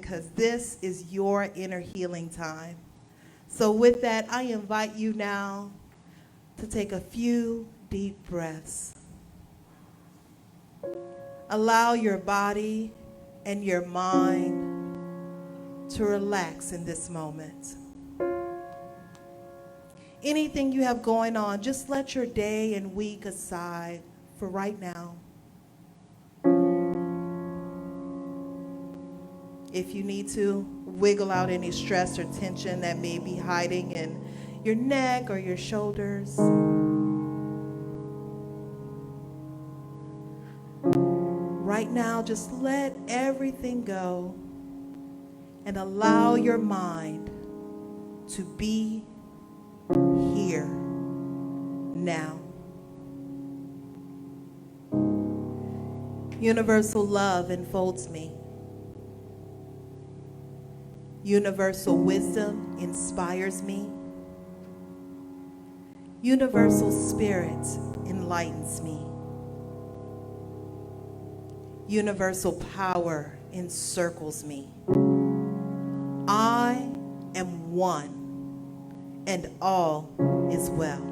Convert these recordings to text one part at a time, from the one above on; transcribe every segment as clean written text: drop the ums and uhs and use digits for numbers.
because this is your inner healing time. So with that, I invite you now to take a few deep breaths. Allow your body and your mind to relax in this moment. Anything you have going on, just let your day and week aside for right now. If you need to, wiggle out any stress or tension that may be hiding in your neck or your shoulders. Right now, just let everything go and allow your mind to be here now. Universal love enfolds me. Universal wisdom inspires me. Universal spirit enlightens me. Universal power encircles me. I am one, and all is well.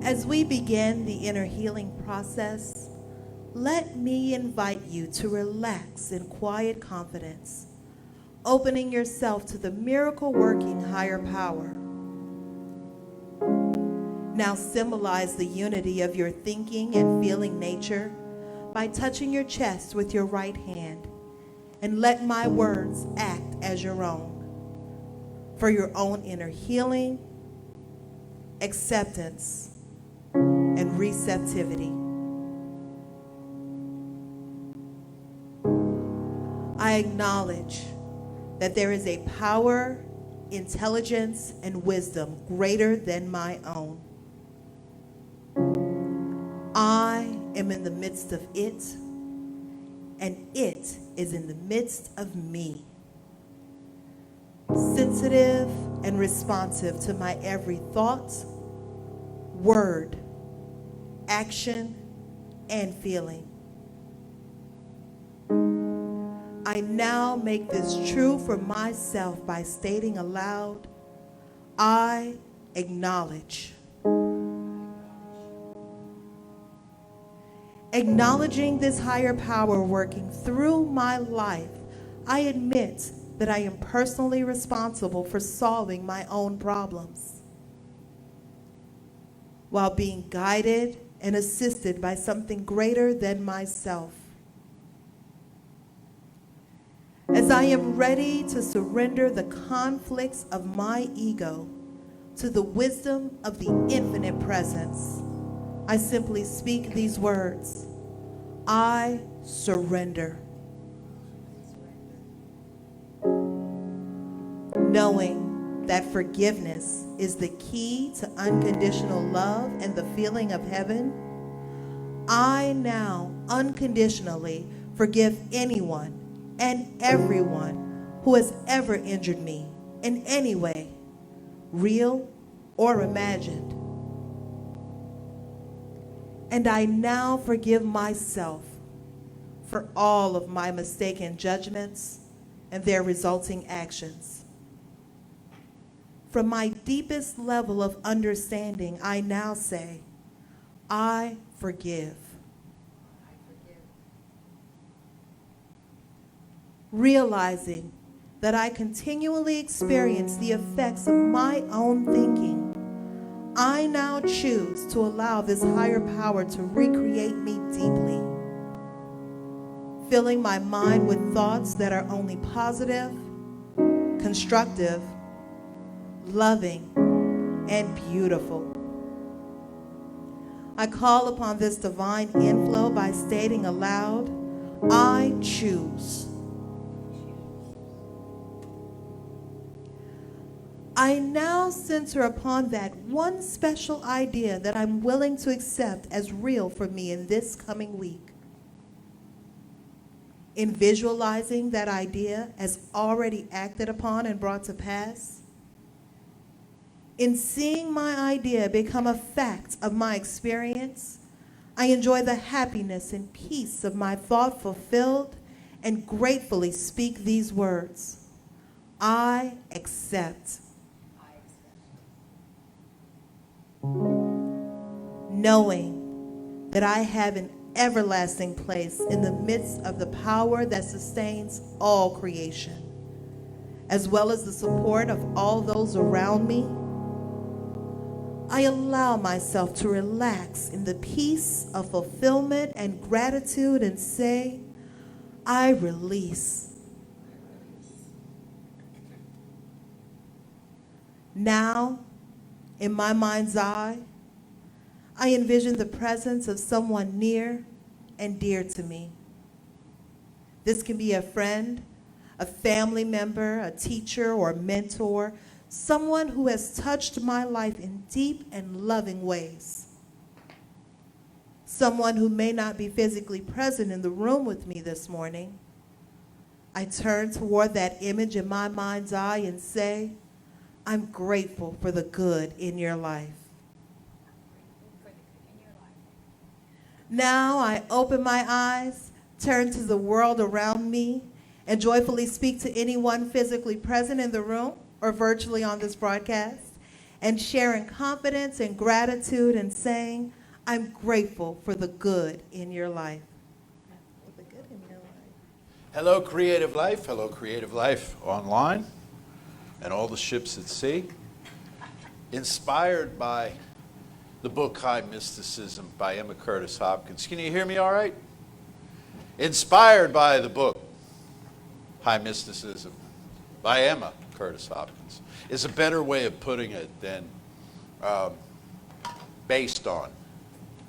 As we begin the inner healing process, let me invite you to relax in quiet confidence, opening yourself to the miracle-working higher power. Now symbolize the unity of your thinking and feeling nature by touching your chest with your right hand, and let my words act as your own for your own inner healing, acceptance, and receptivity. I acknowledge that there is a power, intelligence, and wisdom greater than my own. I am in the midst of it, and it is in the midst of me. Sensitive and responsive to my every thought, word, action, and feeling. I now make this true for myself by stating aloud, I acknowledge. Acknowledging this higher power working through my life, I admit that I am personally responsible for solving my own problems, while being guided and assisted by something greater than myself. As I am ready to surrender the conflicts of my ego to the wisdom of the infinite presence, I simply speak these words: I surrender. Knowing that forgiveness is the key to unconditional love and the feeling of heaven, I now unconditionally forgive anyone and everyone who has ever injured me in any way, real or imagined. And I now forgive myself for all of my mistaken judgments and their resulting actions. From my deepest level of understanding, I now say, I forgive. Realizing that I continually experience the effects of my own thinking, I now choose to allow this higher power to recreate me deeply, filling my mind with thoughts that are only positive, constructive, loving, and beautiful. I call upon this divine inflow by stating aloud, I choose. I now center upon that one special idea that I'm willing to accept as real for me in this coming week. In visualizing that idea as already acted upon and brought to pass, in seeing my idea become a fact of my experience, I enjoy the happiness and peace of my thought fulfilled and gratefully speak these words. I accept. Knowing that I have an everlasting place in the midst of the power that sustains all creation, as well as the support of all those around me, I allow myself to relax in the peace of fulfillment and gratitude and say, I release. Now, in my mind's eye, I envision the presence of someone near and dear to me. This can be a friend, a family member, a teacher or mentor, someone who has touched my life in deep and loving ways. Someone who may not be physically present in the room with me this morning. I turn toward that image in my mind's eye and say, I'm grateful for the good in your life. Now I open my eyes, turn to the world around me, and joyfully speak to anyone physically present in the room or virtually on this broadcast, and sharing confidence and gratitude and saying, I'm grateful for the good in your life. For the good in your life. Hello, Creative Life. Hello, Creative Life online and all the ships at sea. Inspired by the book High Mysticism by Emma Curtis Hopkins. Can you hear me all right? Inspired by the book High Mysticism by Emma Curtis Hopkins is a better way of putting it than based on,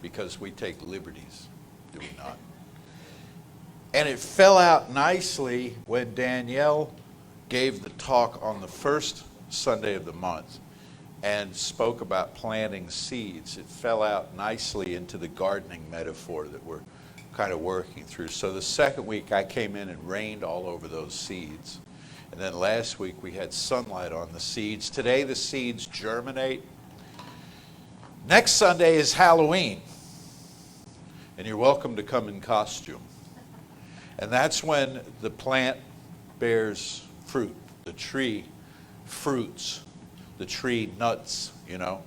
because we take liberties, do we not? And it fell out nicely when Danielle gave the talk on the first Sunday of the month and spoke about planting seeds. It fell out nicely into the gardening metaphor that we're kind of working through. So the second week I came in and rained all over those seeds. And then last week we had sunlight on the seeds. Today the seeds germinate. Next Sunday is Halloween. And you're welcome to come in costume. And that's when the plant bears fruit, the tree fruits, the tree nuts, you know,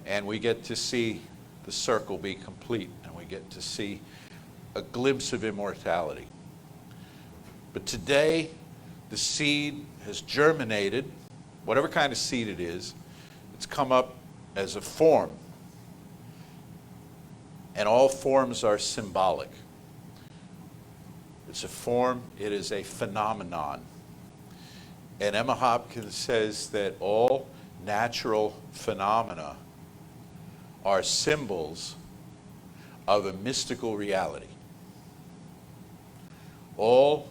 and we get to see the circle be complete, and we get to see a glimpse of immortality. But today, the seed has germinated, whatever kind of seed it is, it's come up as a form, and all forms are symbolic. It's a form, it is a phenomenon. And Emma Hopkins says that all natural phenomena are symbols of a mystical reality. All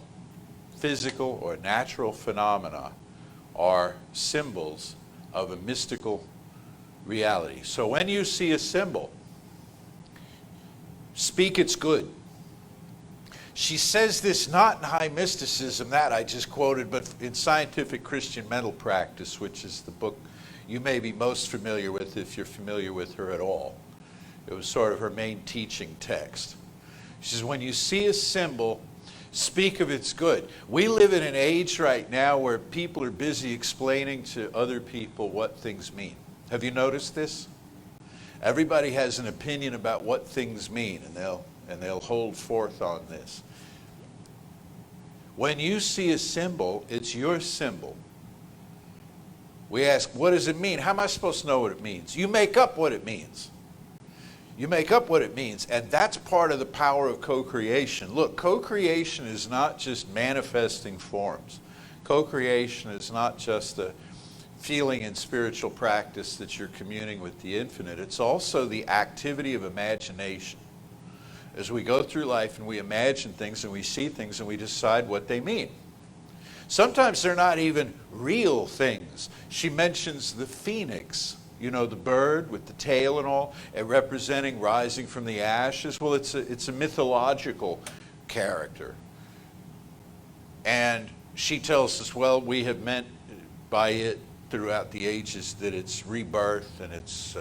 physical or natural phenomena are symbols of a mystical reality. So when you see a symbol, speak it's good. She says this not in High Mysticism, that I just quoted, but in Scientific Christian Mental Practice, which is the book you may be most familiar with if you're familiar with her at all. It was sort of her main teaching text. She says, when you see a symbol, speak of its good. We live in an age right now where people are busy explaining to other people what things mean. Have you noticed this? Everybody has an opinion about what things mean, and they'll hold forth on this. When you see a symbol, it's your symbol. We ask, what does it mean? How am I supposed to know what it means? You make up what it means. You make up what it means, and that's part of the power of co-creation. Look, co-creation is not just manifesting forms. Co-creation is not just a feeling in spiritual practice that you're communing with the infinite. It's also the activity of imagination. As we go through life and we imagine things and we see things and we decide what they mean. Sometimes they're not even real things. She mentions the phoenix, you know, the bird with the tail and all, and representing rising from the ashes. Well, it's a mythological character. And she tells us, well, we have meant by it throughout the ages that it's rebirth and it's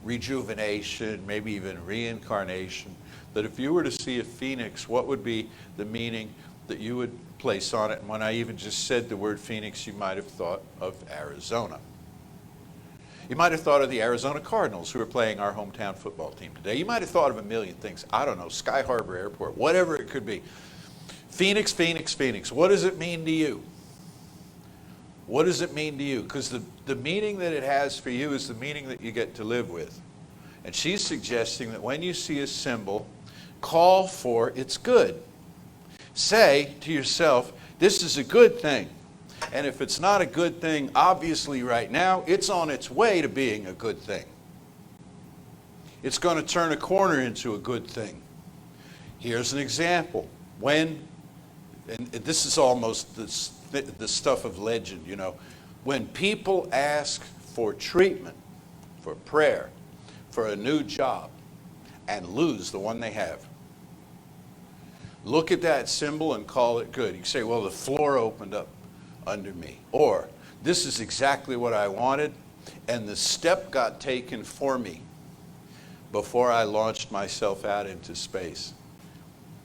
rejuvenation, maybe even reincarnation, that if you were to see a phoenix, what would be the meaning that you would place on it? And when I even just said the word phoenix, you might have thought of Arizona. You might have thought of the Arizona Cardinals, who are playing our hometown football team today. You might have thought of a million things. I don't know, Sky Harbor Airport, whatever it could be. Phoenix, Phoenix, Phoenix. What does it mean to you? What does it mean to you? Because the meaning that it has for you is the meaning that you get to live with. And she's suggesting that when you see a symbol, call for its good. Say to yourself, this is a good thing. And if it's not a good thing, obviously right now, it's on its way to being a good thing. It's going to turn a corner into a good thing. Here's an example. And this is almost the stuff of legend, you know. When people ask for treatment, for prayer, for a new job, and lose the one they have, look at that symbol and call it good. You say, well, the floor opened up under me. Or, this is exactly what I wanted, and the step got taken for me before I launched myself out into space.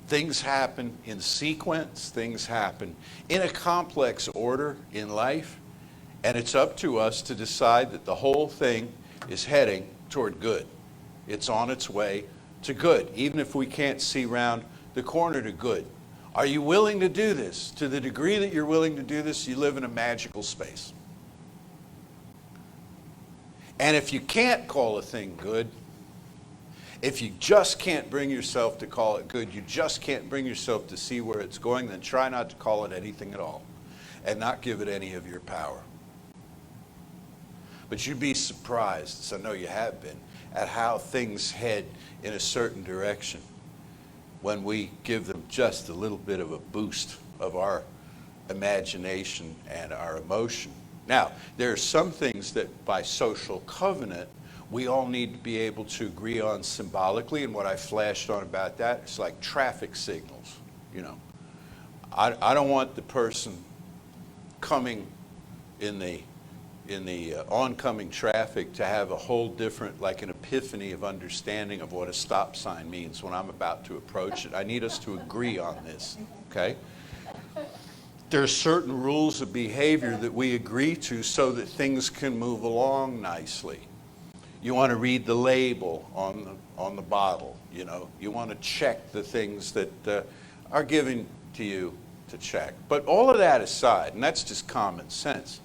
Things happen in sequence, things happen in a complex order in life, and it's up to us to decide that the whole thing is heading toward good. It's on its way to good, even if we can't see round the corner to good. Are you willing to do this? To the degree that you're willing to do this, you live in a magical space. And if you can't call a thing good, if you just can't bring yourself to call it good, you just can't bring yourself to see where it's going, then try not to call it anything at all and not give it any of your power. But you'd be surprised, as I know you have been, at how things head in a certain direction when we give them just a little bit of a boost of our imagination and our emotion. Now, there are some things that by social covenant we all need to be able to agree on symbolically, and what I flashed on about that is like traffic signals. You know, I don't want the person coming in the oncoming traffic to have a whole different, like an epiphany of understanding of what a stop sign means when I'm about to approach it. I need us to agree on this, okay? There are certain rules of behavior that we agree to so that things can move along nicely. You want to read the label on the bottle, you know. You want to check the things that are given to you to check. But all of that aside, and that's just common sense,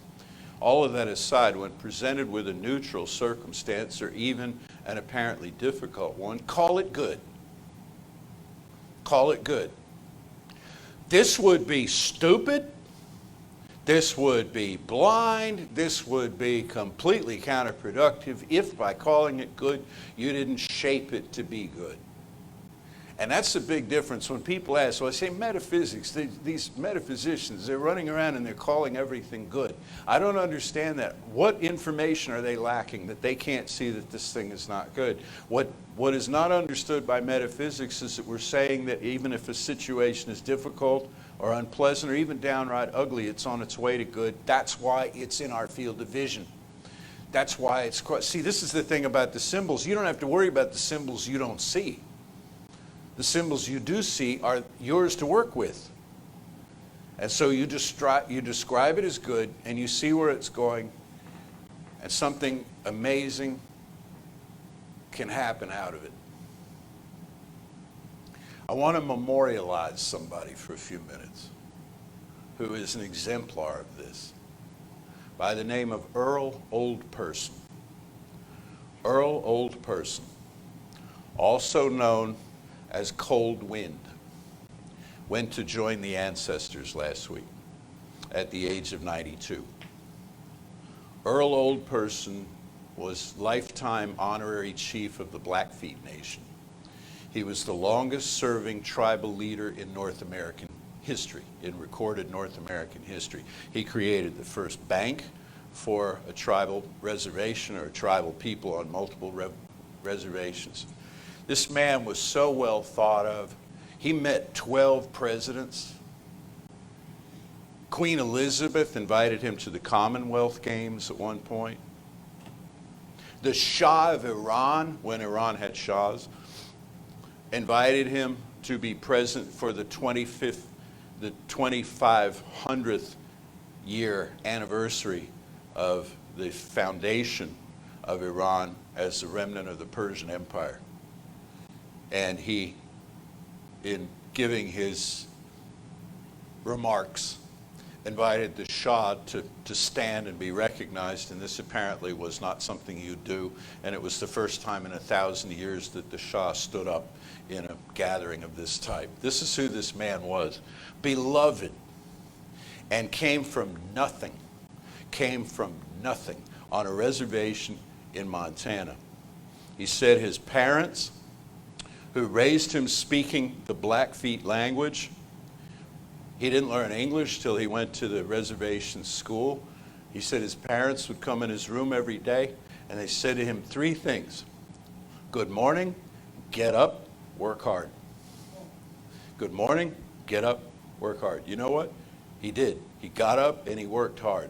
all of that aside, when presented with a neutral circumstance or even an apparently difficult one, call it good. Call it good. This would be stupid. This would be blind. This would be completely counterproductive if by calling it good, you didn't shape it to be good. And that's the big difference when people ask, well, I say metaphysics, these metaphysicians, they're running around and they're calling everything good. I don't understand that. What information are they lacking that they can't see that this thing is not good? What is not understood by metaphysics is that we're saying that even if a situation is difficult or unpleasant or even downright ugly, it's on its way to good. That's why it's in our field of vision. That's why it's, see, this is the thing about the symbols. You don't have to worry about the symbols you don't see. The symbols you do see are yours to work with. And so you describe it as good, and you see where it's going, and something amazing can happen out of it. I want to memorialize somebody for a few minutes who is an exemplar of this, by the name of Earl Old Person. Earl Old Person, also known as Cold Wind, went to join the ancestors last week at the age of 92. Earl Old Person was lifetime honorary chief of the Blackfeet Nation. He was the longest serving tribal leader in North American history, in recorded North American history. He created the first bank for a tribal reservation or a tribal people on multiple reservations. This man was so well thought of. He met 12 presidents. Queen Elizabeth invited him to the Commonwealth Games at one point. The Shah of Iran, when Iran had Shahs, invited him to be present for the 2500th year anniversary of the foundation of Iran as the remnant of the Persian Empire. And he, in giving his remarks, invited the Shah to stand and be recognized, and this apparently was not something you do, and it was the first time in 1,000 years that the Shah stood up in a gathering of this type. This is who this man was. Beloved, and came from nothing on a reservation in Montana. He said his parents, who raised him speaking the Blackfeet language, he didn't learn English till he went to the reservation school. He said his parents would come in his room every day and they said to him 3 things. Good morning, get up, work hard. Good morning, get up, work hard. You know what? He did. He got up and he worked hard.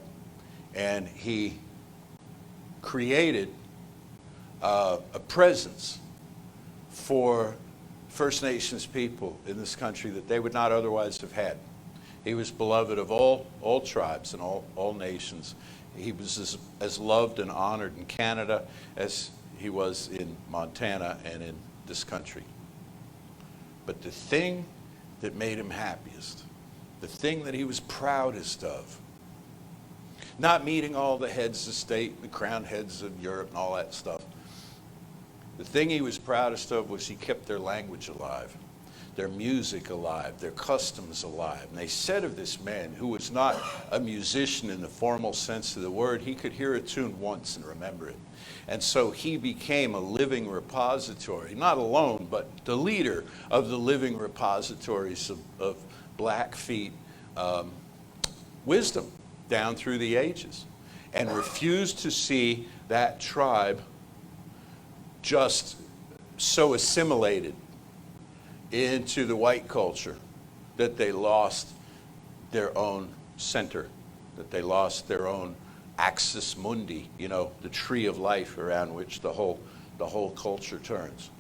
And he created a presence for First Nations people in this country that they would not otherwise have had. He was beloved of all tribes and all nations. He was as loved and honored in Canada as he was in Montana and in this country. But the thing that made him happiest, the thing that he was proudest of, not meeting all the heads of state, the crowned heads of Europe and all that stuff, the thing he was proudest of was he kept their language alive, their music alive, their customs alive. And they said of this man, who was not a musician in the formal sense of the word, he could hear a tune once and remember it. And so he became a living repository, not alone, but the leader of the living repositories of Blackfeet wisdom down through the ages, and refused to see that tribe just so assimilated into the white culture that they lost their own center, that they lost their own axis mundi, you know, the tree of life around which the whole culture turns.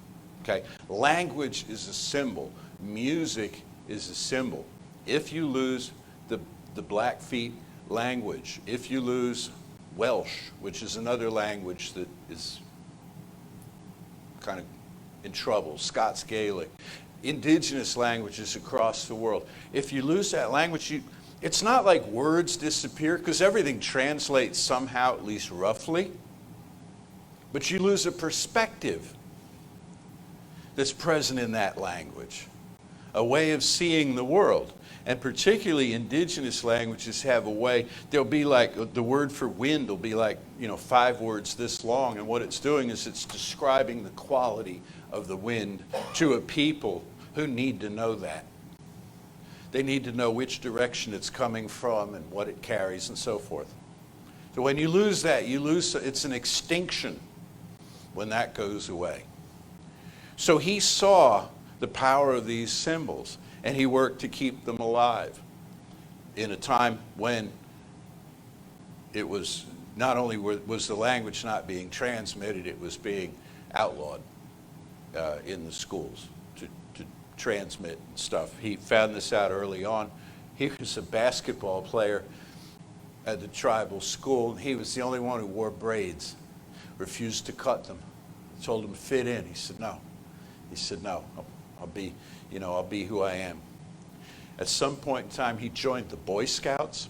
Okay? Language is a symbol. Music is a symbol. If you lose the Blackfeet language, if you lose Welsh, which is another language that is kind of in trouble, Scots Gaelic, indigenous languages across the world. If you lose that language, it's not like words disappear, because everything translates somehow, at least roughly, but you lose a perspective that's present in that language, a way of seeing the world. And particularly indigenous languages have a way, there'll be like, the word for wind will be like, 5 words this long, and what it's doing is it's describing the quality of the wind to a people who need to know that. They need to know which direction it's coming from and what it carries and so forth. So when you lose that, it's an extinction when that goes away. So he saw the power of these symbols, and he worked to keep them alive in a time when it was not only was the language not being transmitted, it was being outlawed in the schools to transmit stuff. He found this out early on. He was a basketball player at the tribal school, and he was the only one who wore braids, refused to cut them. Told him to fit in. He said no. He said no. I'll be who I am. At some point in time, he joined the Boy Scouts.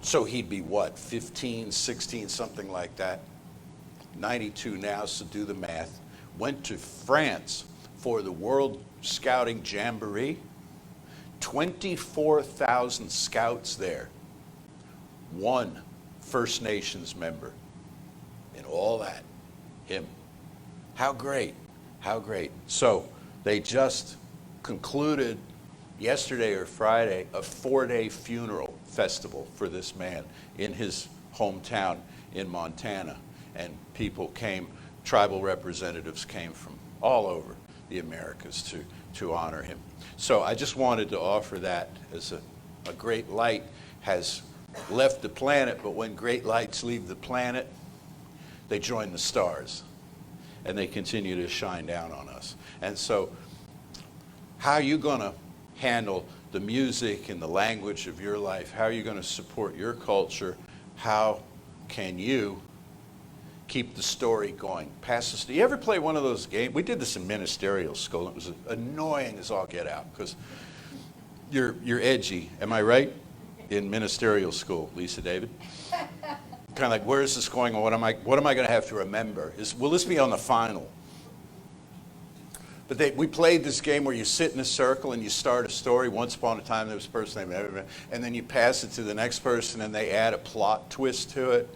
So he'd be what, 15, 16, something like that. 92 now, so do the math. Went to France for the World Scouting Jamboree. 24,000 scouts there. 1 First Nations member. And all that, him. How great, how great. So they just concluded yesterday or Friday a 4-day funeral festival for this man in his hometown in Montana. And people came, tribal representatives came from all over the Americas to honor him. So I just wanted to offer that as a great light has left the planet, but when great lights leave the planet, they join the stars, and they continue to shine down on us. And so, how are you going to handle the music and the language of your life? How are you going to support your culture? How can you keep the story going? Do you ever play one of those games? We did this in ministerial school. It was annoying as all get out because you're edgy. Am I right? In ministerial school, Lisa David. Kind of like, where is this going? What am I going to have to remember? Will this be on the final? But we played this game where you sit in a circle and you start a story. Once upon a time, there was a person named, and then you pass it to the next person, and they add a plot twist to it.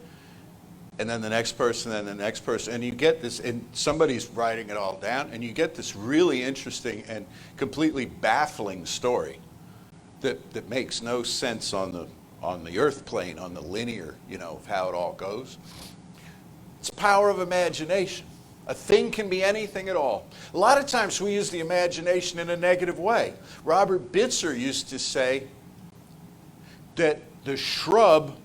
And then the next person, and the next person, and you get this, and somebody's writing it all down, and you get this really interesting and completely baffling story that makes no sense on the earth plane, on the linear, of how it all goes. It's the power of imagination. A thing can be anything at all. A lot of times we use the imagination in a negative way. Robert Bitzer used to say that the shrub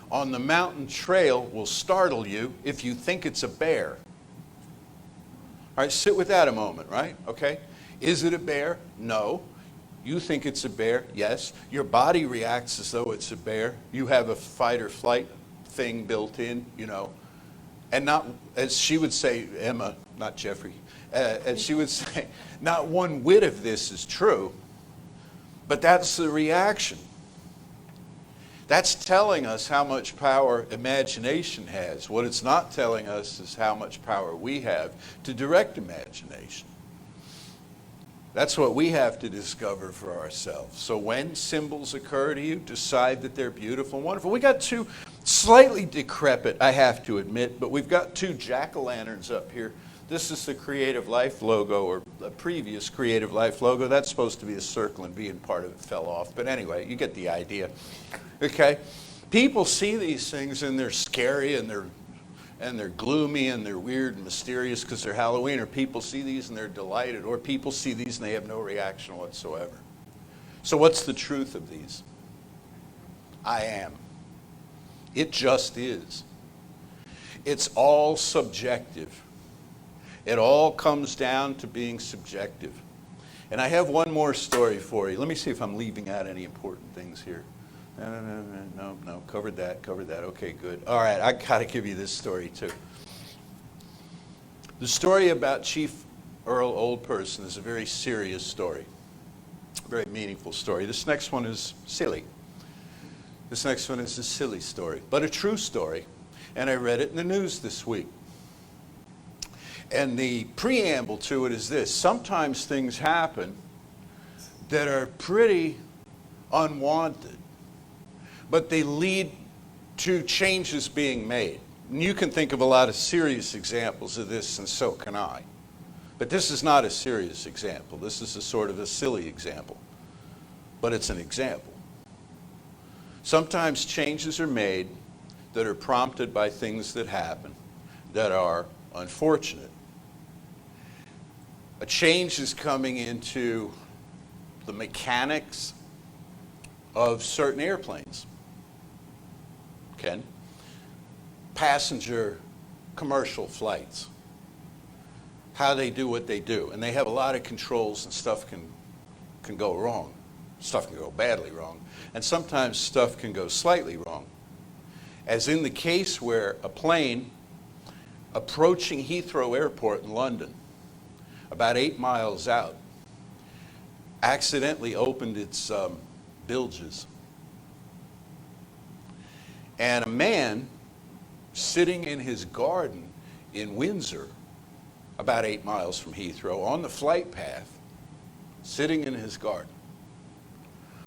on the mountain trail will startle you if you think it's a bear. All right, sit with that a moment, right? Okay. Is it a bear? No. You think it's a bear? Yes. Your body reacts as though it's a bear. You have a fight or flight thing built in, And not, as she would say, Emma, not Jeffrey, as she would say, not one whit of this is true, but that's the reaction. That's telling us how much power imagination has. What it's not telling us is how much power we have to direct imagination. That's what we have to discover for ourselves. So when symbols occur to you, decide that they're beautiful and wonderful. We got two slightly decrepit, I have to admit, but we've got two jack-o'-lanterns up here. This is the Creative Life logo, or a previous Creative Life logo. That's supposed to be a circle, and being part of it fell off. But anyway, you get the idea. Okay? People see these things, and they're scary, and they're gloomy, and they're weird and mysterious because they're Halloween, or people see these and they're delighted, or people see these and they have no reaction whatsoever. So what's the truth of these? I am. It just is. It's all subjective. It all comes down to being subjective. And I have one more story for you. Let me see if I'm leaving out any important things here. No, covered that. Okay, good. All right, I got to give you this story too. The story about Chief Earl Old Person is a very serious story, a very meaningful story. This next one is silly. This next one is a silly story, but a true story. And I read it in the news this week. And the preamble to it is this: sometimes things happen that are pretty unwanted, but they lead to changes being made. And you can think of a lot of serious examples of this, and so can I. But this is not a serious example. This is a sort of a silly example. But it's an example. Sometimes changes are made that are prompted by things that happen that are unfortunate. A change is coming into the mechanics of certain airplanes. Ken? Passenger commercial flights. How they do what they do. And they have a lot of controls, and stuff can go wrong. Stuff can go badly wrong. And sometimes stuff can go slightly wrong. As in the case where a plane approaching Heathrow Airport in London, about 8 miles out, accidentally opened its bilges. And a man sitting in his garden in Windsor, about 8 miles from Heathrow, on the flight path, sitting in his garden,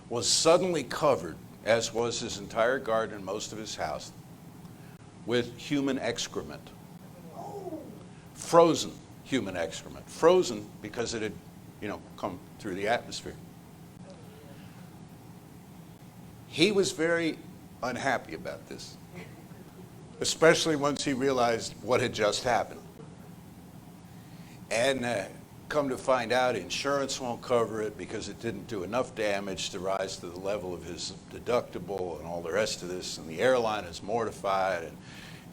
was suddenly covered, as was his entire garden and most of his house, with human excrement. Frozen human excrement. Frozen because it had, come through the atmosphere. He was very unhappy about this, especially once he realized what had just happened. And come to find out insurance won't cover it because it didn't do enough damage to rise to the level of his deductible and all the rest of this, and the airline is mortified,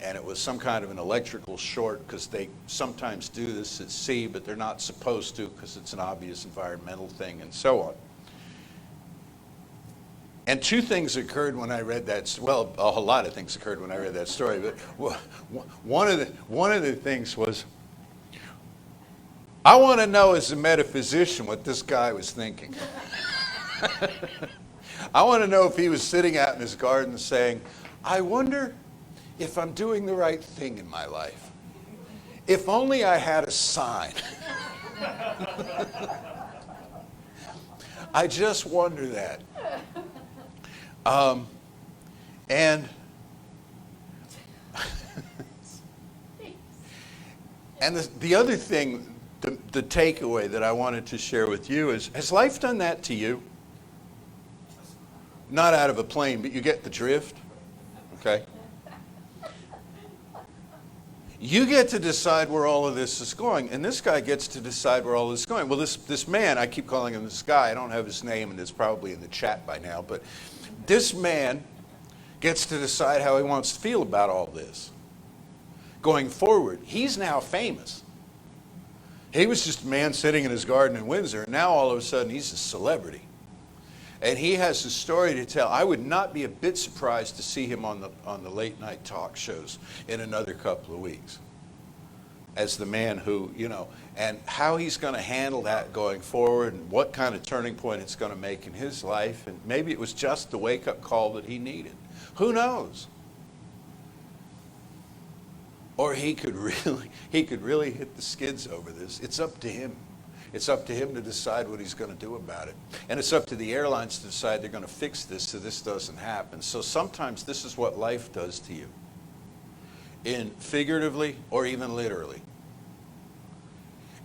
and it was some kind of an electrical short because they sometimes do this at sea, but they're not supposed to because it's an obvious environmental thing, and so on. And two things occurred when I read that. Well, a whole lot of things occurred when I read that story, but one of the things was, I want to know as a metaphysician what this guy was thinking. I want to know if he was sitting out in his garden saying, I wonder if I'm doing the right thing in my life. If only I had a sign. I just wonder that. And the other thing, the takeaway that I wanted to share with you is, has life done that to you? Not out of a plane, but you get the drift, okay? You get to decide where all of this is going, and this guy gets to decide where all this is going. Well, this man, I keep calling him this guy, I don't have his name, and it's probably in the chat by now, but this man gets to decide how he wants to feel about all this. Going forward, he's now famous. He was just a man sitting in his garden in Windsor, and now all of a sudden he's a celebrity. And he has a story to tell. I would not be a bit surprised to see him on the late night talk shows in another couple of weeks as the man who, and how he's going to handle that going forward and what kind of turning point it's going to make in his life. And maybe it was just the wake-up call that he needed. Who knows? Or he could really hit the skids over this. It's up to him. It's up to him to decide what he's going to do about it. And it's up to the airlines to decide they're going to fix this so this doesn't happen. So sometimes this is what life does to you, in figuratively or even literally.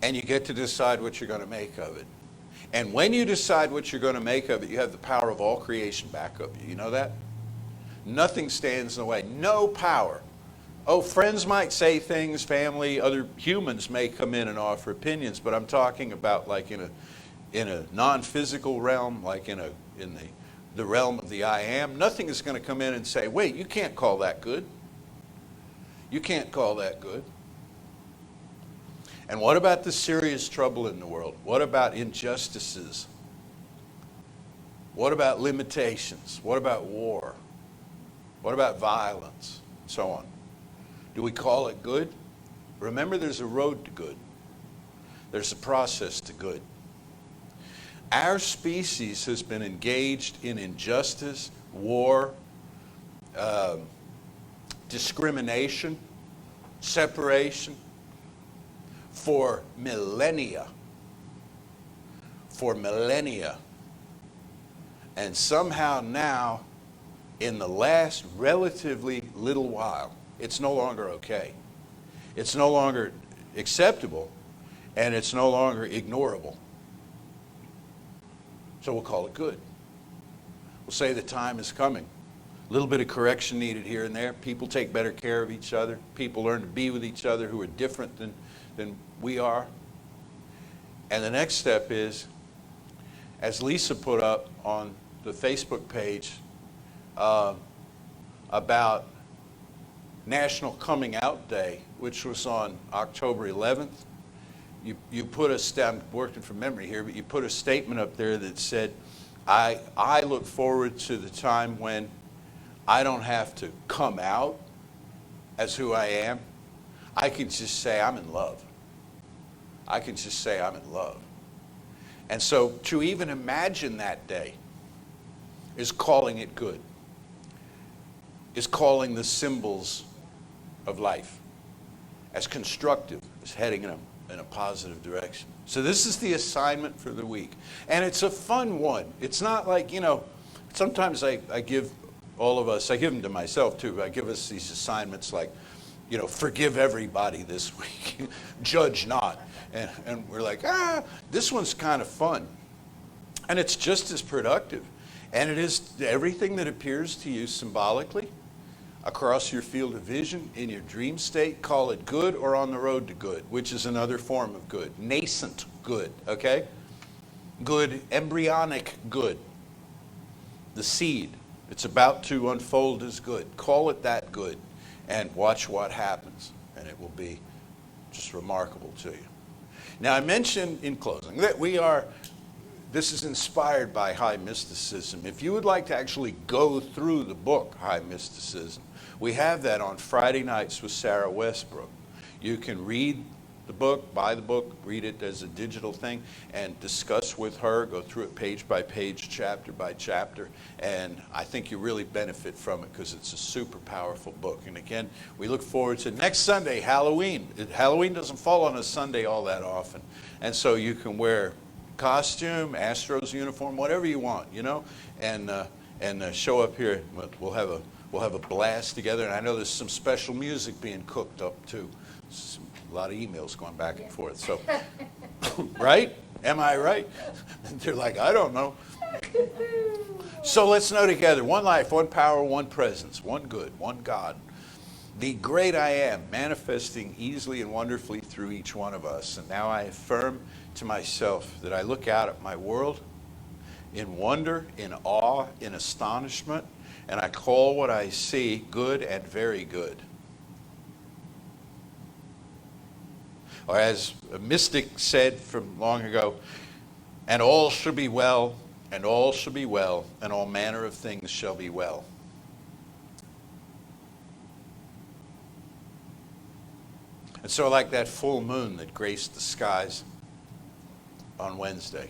And you get to decide what you're going to make of it. And when you decide what you're going to make of it, you have the power of all creation back up you. You know that? Nothing stands in the way. No power. Oh, friends might say things, family, other humans may come in and offer opinions, but I'm talking about like in a non-physical realm, like in the realm of the I am. Nothing is going to come in and say, wait, you can't call that good. You can't call that good. And what about the serious trouble in the world? What about injustices? What about limitations? What about war? What about violence? And so on. Do we call it good? Remember, there's a road to good. There's a process to good. Our species has been engaged in injustice, war, discrimination, separation for millennia. For millennia. And somehow now, in the last relatively little while, it's no longer okay. It's no longer acceptable, and it's no longer ignorable. So we'll call it good. We'll say the time is coming. A little bit of correction needed here and there. People take better care of each other. People learn to be with each other who are different than we are. And the next step is, as Lisa put up on the Facebook page about National Coming Out Day, which was on October 11th. You put I'm working from memory here, but you put a statement up there that said, I look forward to the time when I don't have to come out as who I am. I can just say I'm in love. I can just say I'm in love. And so to even imagine that day is calling it good, is calling the symbols of life as constructive, as heading in a positive direction. So this is the assignment for the week. And it's a fun one. It's not like, sometimes I give all of us, I give them to myself too, I give us these assignments like, forgive everybody this week, judge not. And we're like, this one's kind of fun. And it's just as productive. And it is everything that appears to you symbolically across your field of vision, in your dream state, call it good or on the road to good, which is another form of good. Nascent good, okay? Good, embryonic good. The seed, it's about to unfold as good. Call it that good and watch what happens, and it will be just remarkable to you. Now, I mentioned in closing that this is inspired by high mysticism. If you would like to actually go through the book, High Mysticism, we have that on Friday nights with Sarah Westbrook. You can read the book, buy the book, read it as a digital thing, and discuss with her, go through it page by page, chapter by chapter, and I think you really benefit from it because it's a super powerful book. And again, we look forward to next Sunday, Halloween. Halloween doesn't fall on a Sunday all that often, and so you can wear costume, Astros uniform, whatever you want, you know, and show up here. We'll have a blast together, and I know there's some special music being cooked up too. A lot of emails going back and forth. So, right? Am I right? They're like, I don't know. So let's know together. One life, one power, one presence, one good, one God. The great I am, manifesting easily and wonderfully through each one of us. And now I affirm to myself that I look out at my world in wonder, in awe, in astonishment, and I call what I see good and very good. Or as a mystic said from long ago, and all shall be well, and all shall be well, and all manner of things shall be well. And so like that full moon that graced the skies on Wednesday,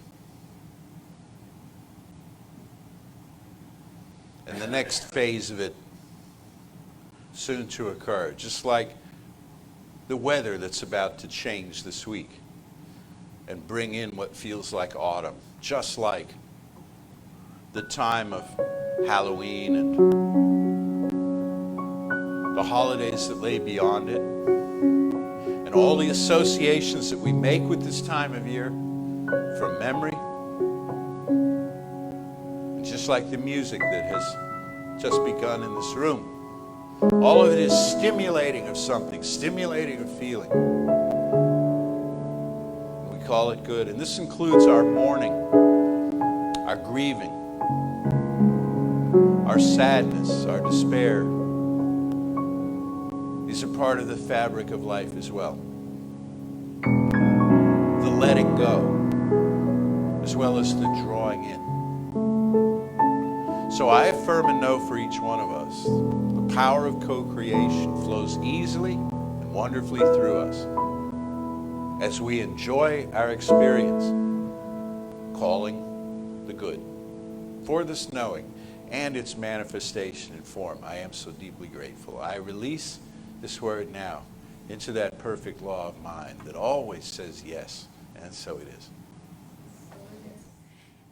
and the next phase of it soon to occur, just like the weather that's about to change this week and bring in what feels like autumn, just like the time of Halloween and the holidays that lay beyond it, and all the associations that we make with this time of year from memory, and just like the music that has just begun in this room. All of it is stimulating of something, stimulating of feeling. We call it good. And this includes our mourning, our grieving, our sadness, our despair. These are part of the fabric of life as well. The letting go, as well as the drawing in. So I affirm and know for each one of us, the power of co-creation flows easily and wonderfully through us as we enjoy our experience, calling the good, for this knowing and its manifestation in form. I am so deeply grateful. I release this word now into that perfect law of mind that always says yes, and so it is.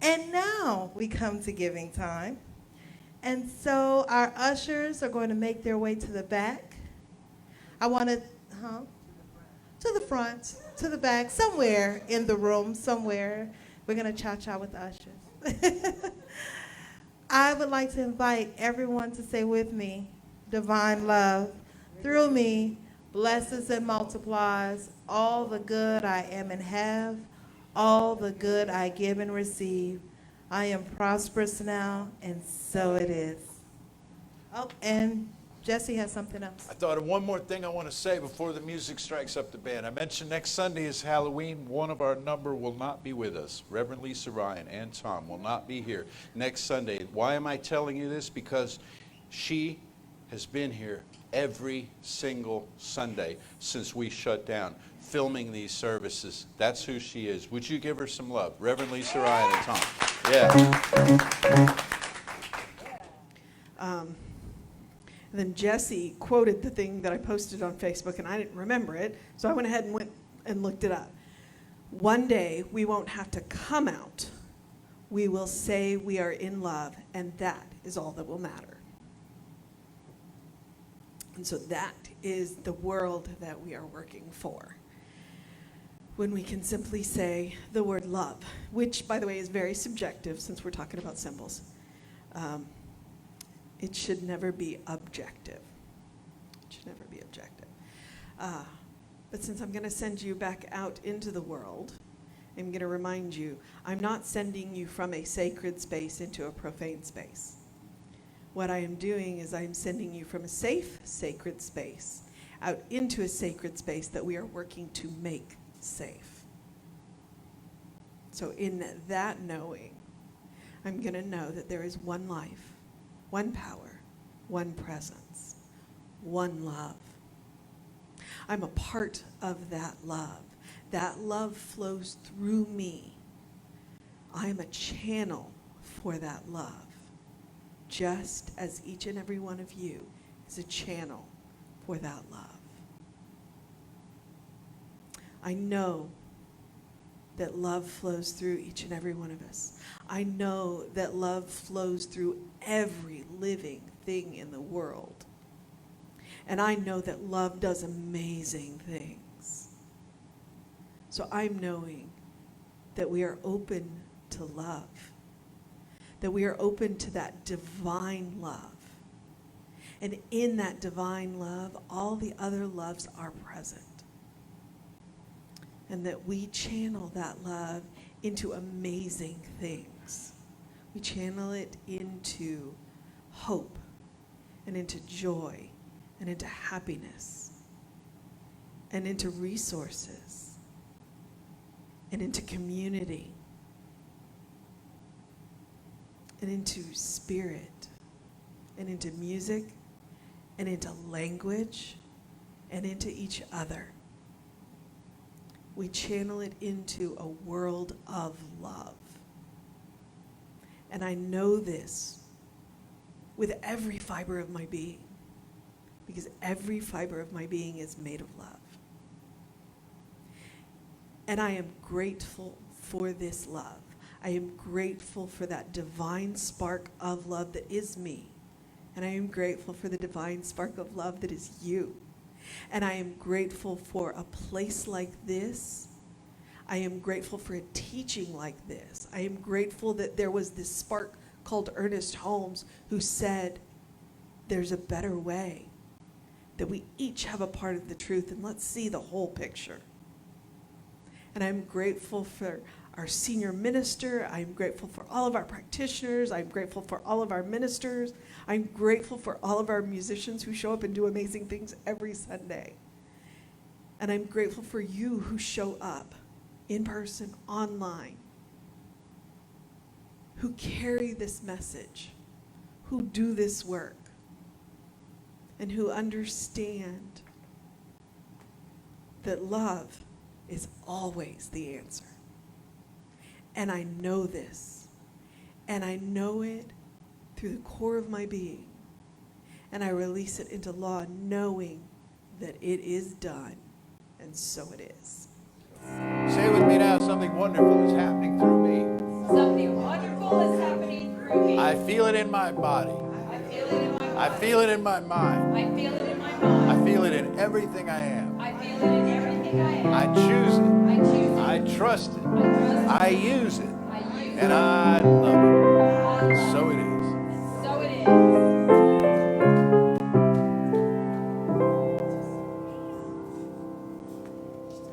And now we come to giving time. And so our ushers are going to make their way to the back. I want to, to the front, to the back, somewhere in the room, somewhere. We're going to cha-cha with the ushers. I would like to invite everyone to say with me, divine love, through me, blesses and multiplies all the good I am and have, all the good I give and receive. I am prosperous now, and so it is. Oh, and Jesse has something else. I thought of one more thing I want to say before the music strikes up the band. I mentioned next Sunday is Halloween. One of our number will not be with us. Reverend Lisa Ryan and Tom will not be here next Sunday. Why am I telling you this? Because she has been here every single Sunday since we shut down, filming these services. That's who she is. Would you give her some love? Reverend Lisa Ryan and Tom. Yeah. Then Jesse quoted the thing that I posted on Facebook, and I didn't remember it, so I went ahead and went and looked it up. One day, we won't have to come out. We will say we are in love, and that is all that will matter. And so that is the world that we are working for. When we can simply say the word love, which, by the way, is very subjective since we're talking about symbols. It should never be objective. objective. But since I'm going to send you back out into the world, I'm going to remind you, I'm not sending you from a sacred space into a profane space. What I am doing is I'm sending you from a safe, sacred space out into a sacred space that we are working to make safe. So in that knowing, I'm going to know that there is one life, one power, one presence, one love. I'm a part of that love. That love flows through me. I am a channel for that love, just as each and every one of you is a channel for that love. I know that love flows through each and every one of us. I know that love flows through every living thing in the world. And I know that love does amazing things. So I'm knowing that we are open to love, that we are open to that divine love. And in that divine love, all the other loves are present. And that we channel that love into amazing things. We channel it into hope and into joy and into happiness and into resources and into community and into spirit and into music and into language and into each other. We channel it into a world of love. And I know this with every fiber of my being, because every fiber of my being is made of love. And I am grateful for this love. I am grateful for that divine spark of love that is me. And I am grateful for the divine spark of love that is you. And I am grateful for a place like this. I am grateful for a teaching like this. I am grateful that there was this spark called Ernest Holmes who said, there's a better way, that we each have a part of the truth, and let's see the whole picture. And I'm grateful for our senior minister. I'm grateful for all of our practitioners. I'm grateful for all of our ministers. I'm grateful for all of our musicians who show up and do amazing things every Sunday. And I'm grateful for you who show up in person, online, who carry this message, who do this work, and who understand that love is always the answer. And I know this, and I know it through the core of my being, and I release it into law, knowing that it is done, and so it is. Say with me now, something wonderful is happening through me. Something wonderful is happening through me. I feel it in my body. I feel it in my body. I feel it in my mind. I feel it in my mind. I feel it in everything I am. I feel it in everything I am. I choose it. I choose it. I trust it. I trust it. I use it. I use And it. I love it.